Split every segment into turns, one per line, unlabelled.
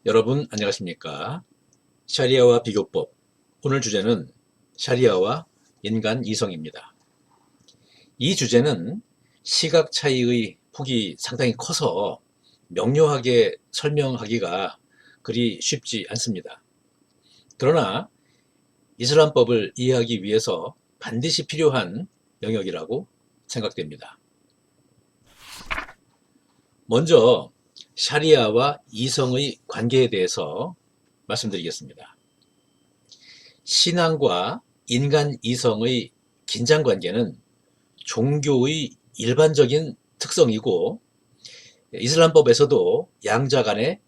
여러분 안녕하십니까? 샤리아와 비교법. 오늘 주제는 샤리아와 인간 이성입니다. 이 주제는 시각 차이의 폭이 상당히 커서 명료하게 설명하기가 그리 쉽지 않습니다. 그러나 이슬람법을 이해하기 위해서 반드시 필요한 영역이라고 생각됩니다. 먼저 샤리아와 이성의 관계에 대해서 말씀드리겠습니다. 신앙과 인간 이성의 긴장관계는 종교의 일반적인 특성이고 이슬람법에서도 양자 간의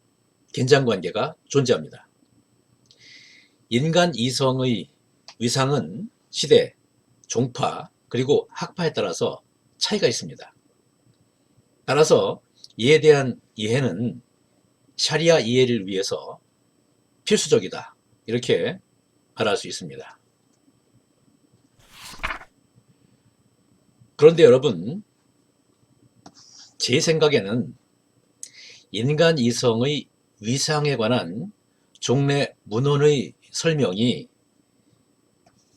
긴장관계가 존재합니다. 인간 이성의 위상은 시대, 종파, 그리고 학파에 따라서 차이가 있습니다. 따라서 이에 대한 이해는 샤리아 이해를 위해서 필수적이다. 이렇게 말할 수 있습니다. 그런데 여러분, 제 생각에는 인간 이성의 위상에 관한 종래 문헌의 설명이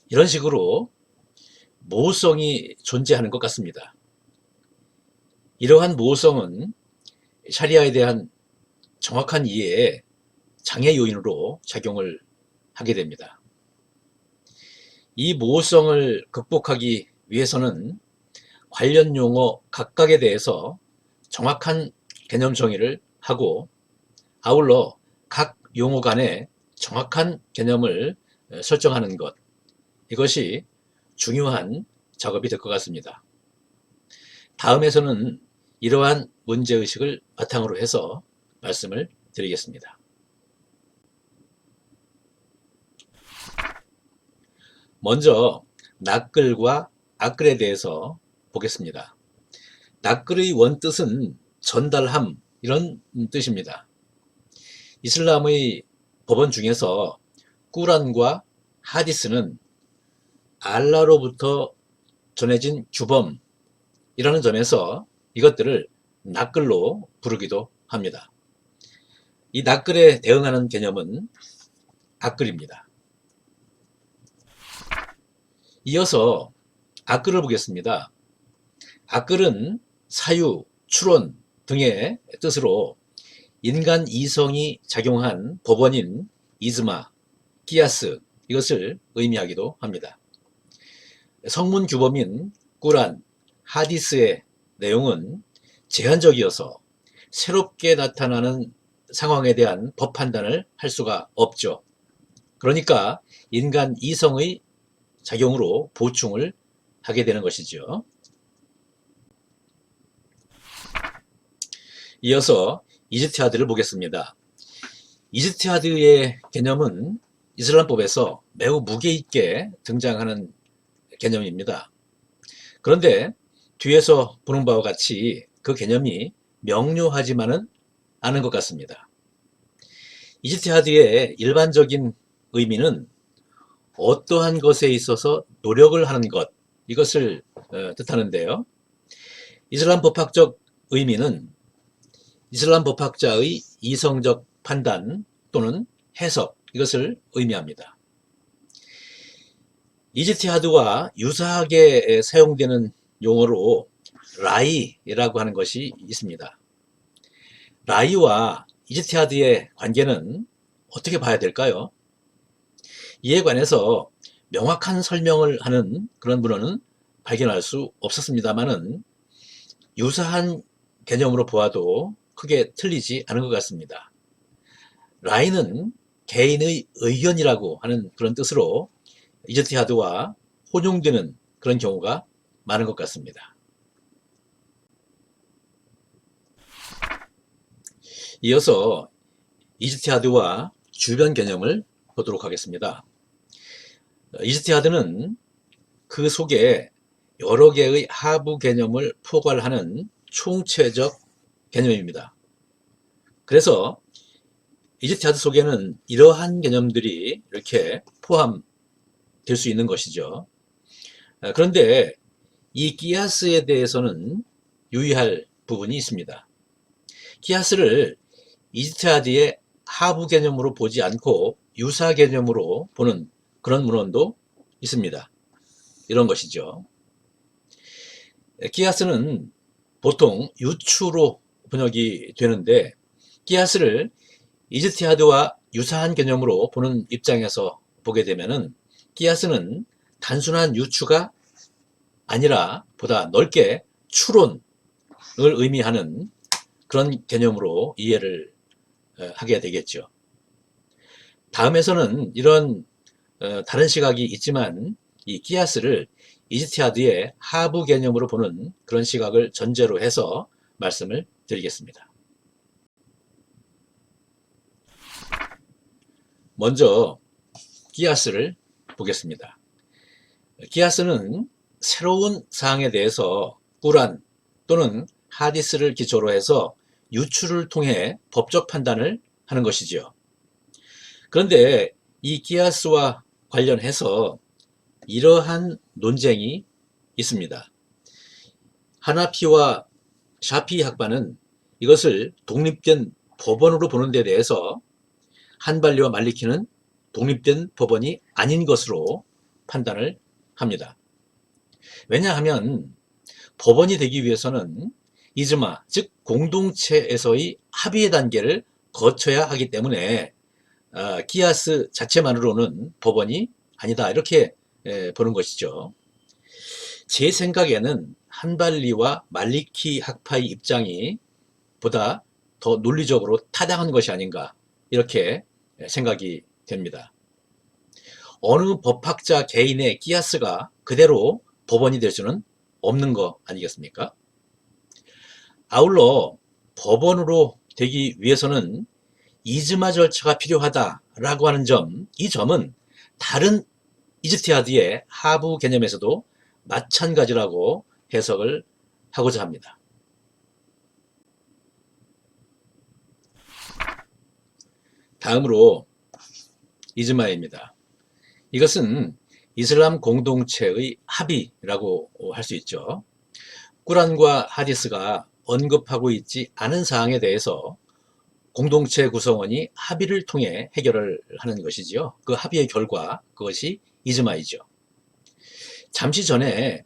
이런 식으로 모호성이 존재하는 것 같습니다. 이러한 모호성은 샤리아에 대한 정확한 이해에 장애 요인으로 작용을 하게 됩니다. 이 모호성을 극복하기 위해서는 관련 용어 각각에 대해서 정확한 개념 정의를 하고 아울러 각 용어 간의 정확한 개념을 설정하는 것, 이것이 중요한 작업이 될 것 같습니다. 다음에서는 이러한 문제의식을 바탕으로 해서 말씀을 드리겠습니다. 먼저 낫글과 아끌에 대해서 보겠습니다. 낫글의 원뜻은 전달함, 이런 뜻입니다. 이슬람의 법원 중에서 꾸란과 하디스는 알라로부터 전해진 규범이라는 점에서 이것들을 낫글로 부르기도 합니다. 이 낫글에 대응하는 개념은 아끌입니다. 이어서 아끌을 보겠습니다. 아끌은 사유, 추론 등의 뜻으로 인간 이성이 작용한 법원인 이즈마, 끼야스, 이것을 의미하기도 합니다. 성문 규범인 꾸란, 하디스의 내용은 제한적이어서 새롭게 나타나는 상황에 대한 법 판단을 할 수가 없죠. 그러니까 인간 이성의 작용으로 보충을 하게 되는 것이죠. 이어서 이지티하드를 보겠습니다. 이지티하드의 개념은 이슬람법에서 매우 무게 있게 등장하는 개념입니다. 그런데 뒤에서 보는 바와 같이 그 개념이 명료하지만은 않은 것 같습니다. 이지티하드의 일반적인 의미는 어떠한 것에 있어서 노력을 하는 것, 이것을 뜻하는데요. 이슬람 법학적 의미는 이슬람 법학자의 이성적 판단 또는 해석, 이것을 의미합니다. 이지티하드와 유사하게 사용되는 용어로 라이라고 하는 것이 있습니다. 라이와 이지티하드의 관계는 어떻게 봐야 될까요? 이에 관해서 명확한 설명을 하는 그런 문헌은 발견할 수 없었습니다만은 유사한 개념으로 보아도 크게 틀리지 않은 것 같습니다. 라이는 개인의 의견이라고 하는 그런 뜻으로 이지티하드와 혼용되는 그런 경우가 많은 것 같습니다. 이어서 이지티하드와 주변 개념을 보도록 하겠습니다. 이지티하드는 그 속에 여러 개의 하부 개념을 포괄하는 총체적 개념입니다. 그래서 이지티하드 속에는 이러한 개념들이 이렇게 포함될 수 있는 것이죠. 그런데 이 끼야스에 대해서는 유의할 부분이 있습니다. 끼야스를 이지티하드의 하부 개념으로 보지 않고 유사 개념으로 보는 그런 문헌도 있습니다. 이런 것이죠. 끼아스는 보통 유추로 번역이 되는데, 끼아스를 이즈티하드와 유사한 개념으로 보는 입장에서 보게 되면은 끼아스는 단순한 유추가 아니라 보다 넓게 추론을 의미하는 그런 개념으로 이해를 하게 되겠죠. 다음에서는 이런 다른 시각이 있지만 이 끼아스를 이즈티하드의 하부 개념으로 보는 그런 시각을 전제로 해서 말씀을 드리겠습니다. 먼저 끼아스를 보겠습니다. 끼아스는 새로운 사항에 대해서 꾸란 또는 하디스를 기초로 해서 유추를 통해 법적 판단을 하는 것이지요. 그런데 이 끼아스와 관련해서 이러한 논쟁이 있습니다. 하나피와 샤피 학파는 이것을 독립된 법원으로 보는 데 대해서 한발리와 말리키는 독립된 법원이 아닌 것으로 판단을 합니다. 왜냐하면 법원이 되기 위해서는 이즈마, 즉 공동체에서의 합의의 단계를 거쳐야 하기 때문에 끼아스 자체만으로는 법원이 아니다, 이렇게 보는 것이죠. 제 생각에는 한발리와 말리키 학파의 입장이 보다 더 논리적으로 타당한 것이 아닌가, 이렇게 생각이 됩니다. 어느 법학자 개인의 끼아스가 그대로 법원이 될 수는 없는 거 아니겠습니까? 아울러 법원으로 되기 위해서는 이즈마 절차가 필요하다라고 하는 점, 이 점은 다른 이즈티하드의 하부 개념에서도 마찬가지라고 해석을 하고자 합니다. 다음으로 이즈마입니다. 이것은 이슬람 공동체의 합의라고 할 수 있죠. 꾸란과 하디스가 언급하고 있지 않은 사항에 대해서 공동체 구성원이 합의를 통해 해결을 하는 것이지요. 그 합의의 결과, 그것이 이즈마이죠. 잠시 전에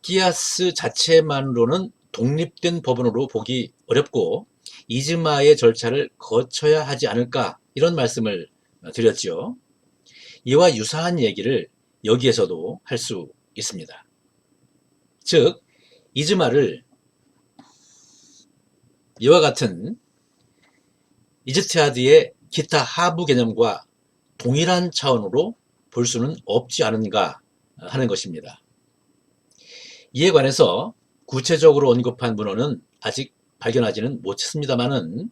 끼아스 자체만으로는 독립된 법원으로 보기 어렵고 이즈마의 절차를 거쳐야 하지 않을까, 이런 말씀을 드렸죠. 이와 유사한 얘기를 여기에서도 할 수 있습니다. 즉, 이즈마를 이와 같은 이즈티하드의 기타 하부 개념과 동일한 차원으로 볼 수는 없지 않은가 하는 것입니다. 이에 관해서 구체적으로 언급한 문헌은 아직 발견하지는 못했습니다만은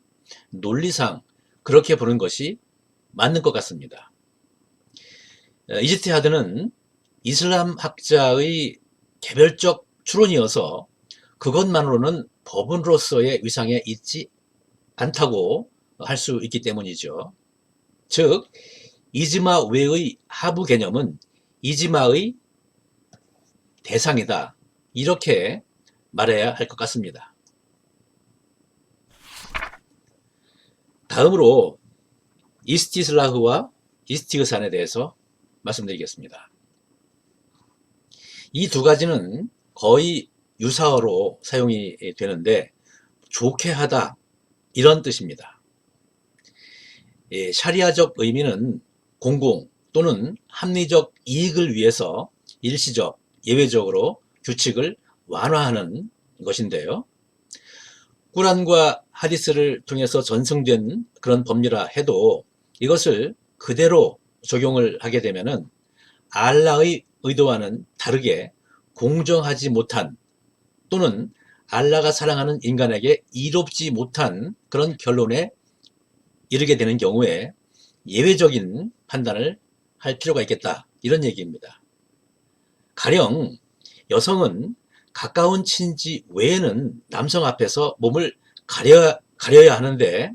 논리상 그렇게 보는 것이 맞는 것 같습니다. 이즈티하드는 이슬람 학자의 개별적 추론이어서 그것만으로는 법원으로서의 위상에 있지 않다고 할 수 있기 때문이죠. 즉, 이즈마 외의 하부 개념은 이즈마의 대상이다, 이렇게 말해야 할 것 같습니다. 다음으로 이스티슬라흐와 이스티그산에 대해서 말씀드리겠습니다. 이 두 가지는 거의 유사어로 사용이 되는데 좋게 하다, 이런 뜻입니다. 샤리아적 의미는 공공 또는 합리적 이익을 위해서 일시적, 예외적으로 규칙을 완화하는 것인데요. 꾸란과 하디스를 통해서 전승된 그런 법리라 해도 이것을 그대로 적용을 하게 되면은 알라의 의도와는 다르게 공정하지 못한 또는 알라가 사랑하는 인간에게 이롭지 못한 그런 결론에 이르게 되는 경우에 예외적인 판단을 할 필요가 있겠다, 이런 얘기입니다. 가령 여성은 가까운 친지 외에는 남성 앞에서 몸을 가려야 하는데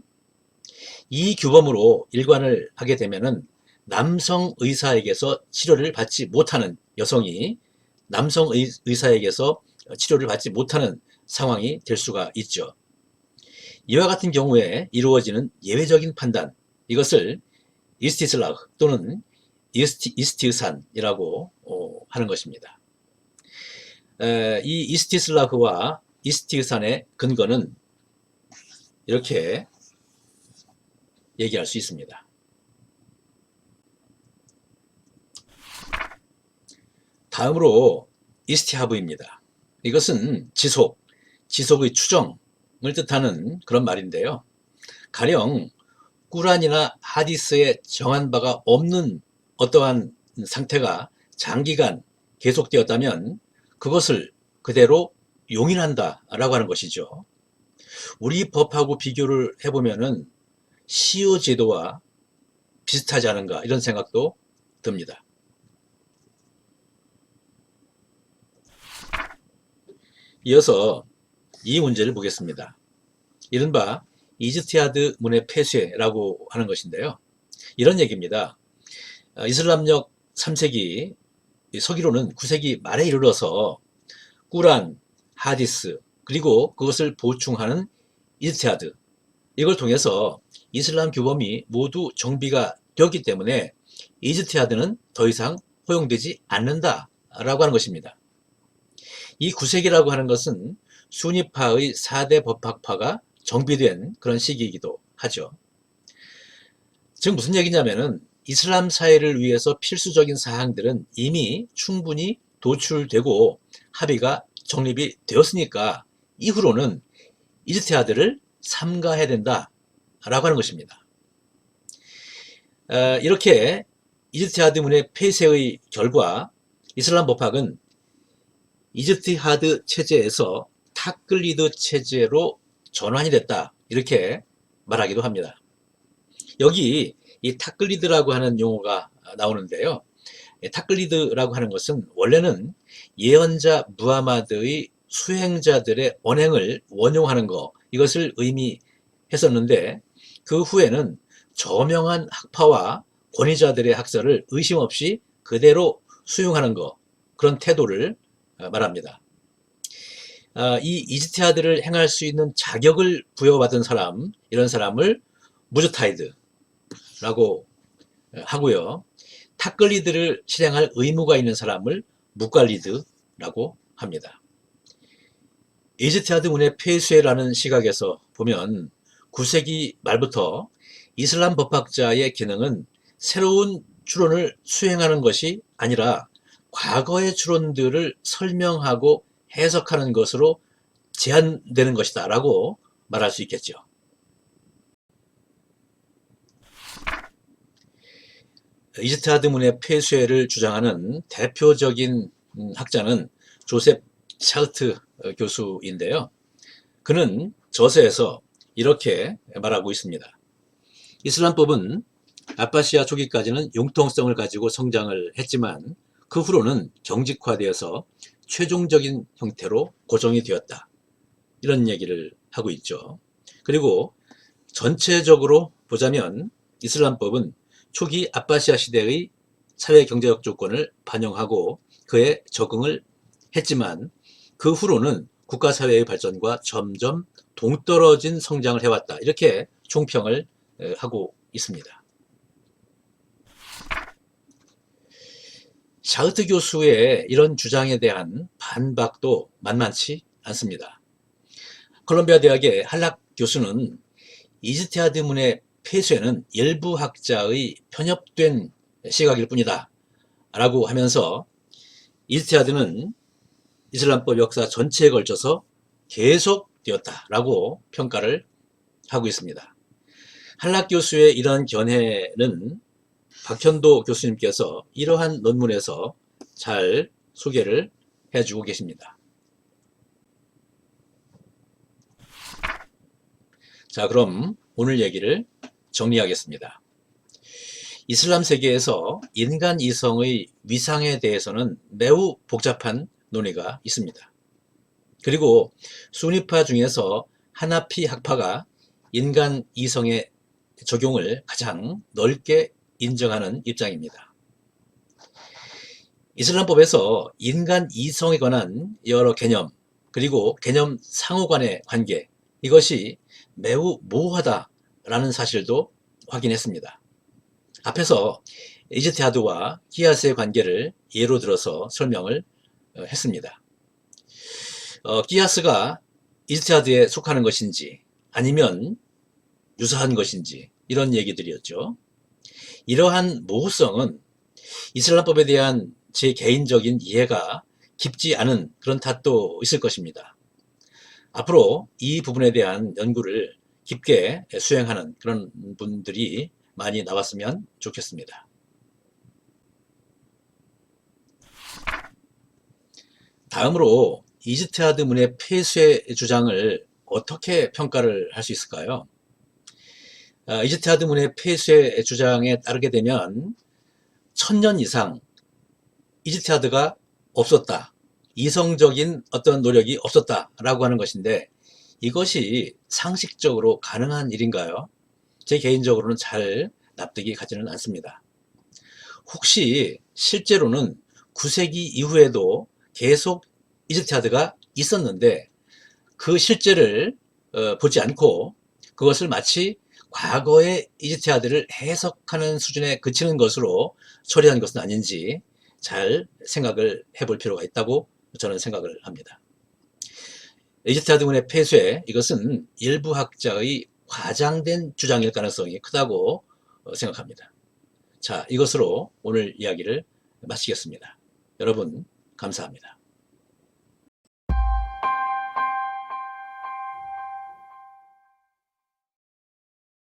이 규범으로 일관을 하게 되면은 남성 의사에게서 치료를 받지 못하는 여성이 남성 의사에게서 치료를 받지 못하는 상황이 될 수가 있죠. 이와 같은 경우에 이루어지는 예외적인 판단, 이것을 이스티슬라흐 또는 이스티으산이라고 하는 것입니다. 이 이스티슬라흐와 이스티으산의 근거는 이렇게 얘기할 수 있습니다. 다음으로 이스티하브입니다. 이것은 지속의 추정을 뜻하는 그런 말인데요. 가령 꾸란이나 하디스에 정한 바가 없는 어떠한 상태가 장기간 계속되었다면 그것을 그대로 용인한다 라고 하는 것이죠. 우리 법하고 비교를 해보면은 시효 제도와 비슷하지 않은가 이런 생각도 듭니다. 이어서 이 문제를 보겠습니다. 이른바 이즈티하드 문의 폐쇄라고 하는 것인데요. 이런 얘기입니다. 이슬람력 3세기 서기로는 9세기 말에 이르러서 꾸란, 하디스 그리고 그것을 보충하는 이즈티하드 이걸 통해서 이슬람 규범이 모두 정비가 되었기 때문에 이즈티하드는 더 이상 허용되지 않는다라고 하는 것입니다. 이 9세기라고 하는 것은 수니파의 4대 법학파가 정비된 그런 시기이기도 하죠. 즉 무슨 얘기냐면은 이슬람 사회를 위해서 필수적인 사항들은 이미 충분히 도출되고 합의가 정립이 되었으니까 이후로는 이즈티하드를 삼가해야 된다라고 하는 것입니다. 이렇게 이즈티하드문의 폐쇄의 결과 이슬람 법학은 이즈티하드 체제에서 타클리드 체제로 전환이 됐다 이렇게 말하기도 합니다. 여기 이 타클리드라고 하는 용어가 나오는데요. 타클리드라고 하는 것은 원래는 예언자 무하마드의 수행자들의 언행을 원용하는 것 이것을 의미했었는데 그 후에는 저명한 학파와 권위자들의 학설을 의심 없이 그대로 수용하는 것 그런 태도를 말합니다. 이 이즈티하드를 행할 수 있는 자격을 부여받은 사람 이런 사람을 무즈타히드라고 하고요. 타클리드를 실행할 의무가 있는 사람을 무깔리드라고 합니다. 이즈티하드 문의 폐쇄라는 시각에서 보면 9세기 말부터 이슬람 법학자의 기능은 새로운 추론을 수행하는 것이 아니라 과거의 추론들을 설명하고 해석하는 것으로 제한되는 것이다 라고 말할 수 있겠죠. 이즈티하드 문의 폐쇄를 주장하는 대표적인 학자는 조셉 샤흐트 교수인데요. 그는 저서에서 이렇게 말하고 있습니다. 이슬람법은 아바시아 초기까지는 융통성을 가지고 성장을 했지만 그 후로는 경직화되어서 최종적인 형태로 고정이 되었다. 이런 얘기를 하고 있죠. 그리고 전체적으로 보자면 이슬람법은 초기 아바시아 시대의 사회 경제적 조건을 반영하고 그에 적응을 했지만 그 후로는 국가 사회의 발전과 점점 동떨어진 성장을 해왔다. 이렇게 총평을 하고 있습니다. 샤흐트 교수의 이런 주장에 대한 반박도 만만치 않습니다. 콜롬비아 대학의 할락 교수는 이즈티하드 문의 폐쇄는 일부 학자의 편협된 시각일 뿐이다 라고 하면서 이즈티하드는 이슬람법 역사 전체에 걸쳐서 계속되었다 라고 평가를 하고 있습니다. 할락 교수의 이러한 견해는 박현도 교수님께서 이러한 논문에서 잘 소개를 해주고 계십니다. 자, 그럼 오늘 얘기를 정리하겠습니다. 이슬람 세계에서 인간 이성의 위상에 대해서는 매우 복잡한 논의가 있습니다. 그리고 수니파 중에서 하나피 학파가 인간 이성의 적용을 가장 넓게 인정하는 입장입니다. 이슬람법에서 인간 이성에 관한 여러 개념 그리고 개념 상호 간의 관계 이것이 매우 모호하다라는 사실도 확인했습니다. 앞에서 이지티하드와 끼아스의 관계를 예로 들어서 설명을 했습니다. 끼아스가 이지티하드에 속하는 것인지 아니면 유사한 것인지 이런 얘기들이었죠. 이러한 모호성은 이슬람법에 대한 제 개인적인 이해가 깊지 않은 그런 탓도 있을 것입니다. 앞으로 이 부분에 대한 연구를 깊게 수행하는 그런 분들이 많이 나왔으면 좋겠습니다. 다음으로 이지티하드 문의 폐쇄 주장을 어떻게 평가를 할 수 있을까요? 이지티하드 문의 폐쇄 주장에 따르게 되면 1000년 이상 이지티하드가 없었다. 이성적인 어떤 노력이 없었다라고 하는 것인데 이것이 상식적으로 가능한 일인가요? 제 개인적으로는 잘 납득이 가지는 않습니다. 혹시 실제로는 9세기 이후에도 계속 이지티하드가 있었는데 그 실제를 보지 않고 그것을 마치 과거의 이지티하드를 해석하는 수준에 그치는 것으로 처리한 것은 아닌지 잘 생각을 해볼 필요가 있다고 저는 생각을 합니다. 이지티하드문의 폐쇄, 이것은 일부 학자의 과장된 주장일 가능성이 크다고 생각합니다. 자, 이것으로 오늘 이야기를 마치겠습니다. 여러분, 감사합니다.